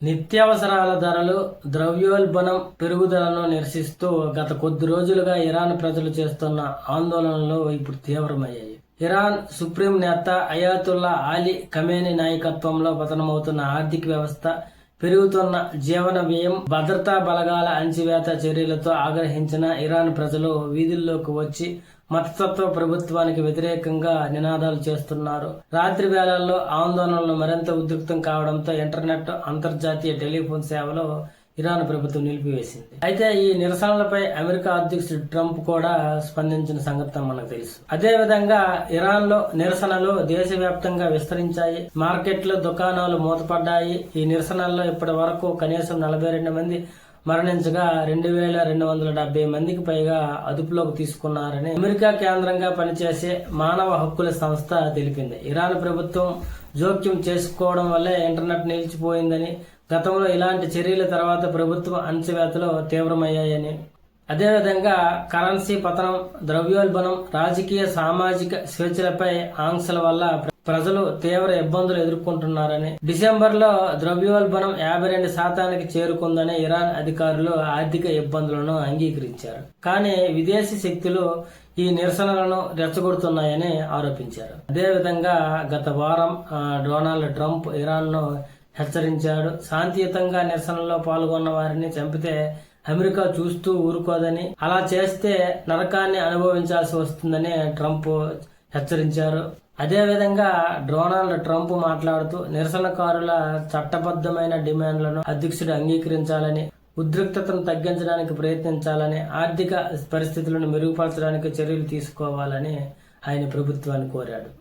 నిత్యావసరాల ధరలు, ద్రవ్యోల్బణం పెరుగుదలను నిరసిస్తూ గత కొద్ది రోజులుగా ఇరాన్ ప్రజలు చేస్తున్న ఆందోళనలు ఇప్పుడు తీవ్రమయ్యాయి. ఇరాన్ సుప్రీం నేత అయాతుల్లా అలీ ఖమేనీ నాయకత్వంలో పతనమవుతున్న ఆర్థిక వ్యవస్థ, పెరుగుతున్న జీవన వ్యయం, భద్రతా బలగాల అణచివేత చర్యలతో ఆగ్రహించిన ఇరాన్ ప్రజలు వీధుల్లోకి వచ్చి మతతత్వ ప్రభుత్వానికి వ్యతిరేకంగా నినాదాలు చేస్తున్నారు. రాత్రి వేళల్లో ఆందోళనలు మరింత ఉధృతం కావడంతో ఇంటర్నెట్, అంతర్జాతీయ టెలిఫోన్ సేవలు ఇరాన్ ప్రభుత్వం నిలిపివేసింది. అయితే ఈ నిరసనలపై అమెరికా అధ్యక్షుడు ట్రంప్ కూడా స్పందించిన సంగతి మనకు తెలుసు. అదేవిధంగా ఇరాన్ లో నిరసనలు దేశవ్యాప్తంగా విస్తరించాయి. మార్కెట్లు, దుకాణాలు మూతపడ్డాయి. ఈ నిరసనల్లో ఇప్పటి వరకు కనీసం 42 మంది మరణించగా 2270 మందికి పైగా అదుపులోకి తీసుకున్నారని అమెరికా కేంద్రంగా పనిచేసే మానవ హక్కుల సంస్థ తెలిపింది. ఇరాన్ ప్రభుత్వం జోక్యం చేసుకోవడం వల్లే ఇంటర్నెట్ నిలిచిపోయిందని, గతంలో ఇలాంటి చర్యల తర్వాత ప్రభుత్వ అణచివేతలు తీవ్రమయ్యాయని, అదేవిధంగా కరెన్సీ పతనం, ద్రవ్యోల్బణం, రాజకీయ సామాజిక స్వేచ్ఛలపై ఆంక్షల వల్ల ప్రజలు తీవ్ర ఇబ్బందులు ఎదుర్కొంటున్నారని, డిసెంబర్లో ద్రవ్యోల్బణం 52% చేరుకుందని ఇరాన్ అధికారులు ఆర్థిక ఇబ్బందులను అంగీకరించారు. కానీ విదేశీ శక్తులు ఈ నిరసనలను రెచ్చగొడుతున్నాయని ఆరోపించారు. అదేవిధంగా గత వారం డొనాల్డ్ ట్రంప్ ఇరాన్ను హెచ్చరించాడు. శాంతియుతంగా నిరసనలో పాల్గొన్న వారిని చంపితే అమెరికా చూస్తూ ఊరుకోదని, అలా చేస్తే నరకాన్ని అనుభవించాల్సి వస్తుందని ట్రంప్ హెచ్చరించారు. అదేవిధంగా డొనాల్డ్ ట్రంప్ మాట్లాడుతూ నిరసనకారుల చట్టబద్ధమైన డిమాండ్లను అధ్యక్షుడు అంగీకరించాలని, ఉద్రిక్తతను తగ్గించడానికి ప్రయత్నించాలని, ఆర్థిక పరిస్థితులను మెరుగుపరచడానికి చర్యలు తీసుకోవాలని ఆయన ప్రభుత్వాన్ని కోరాడు.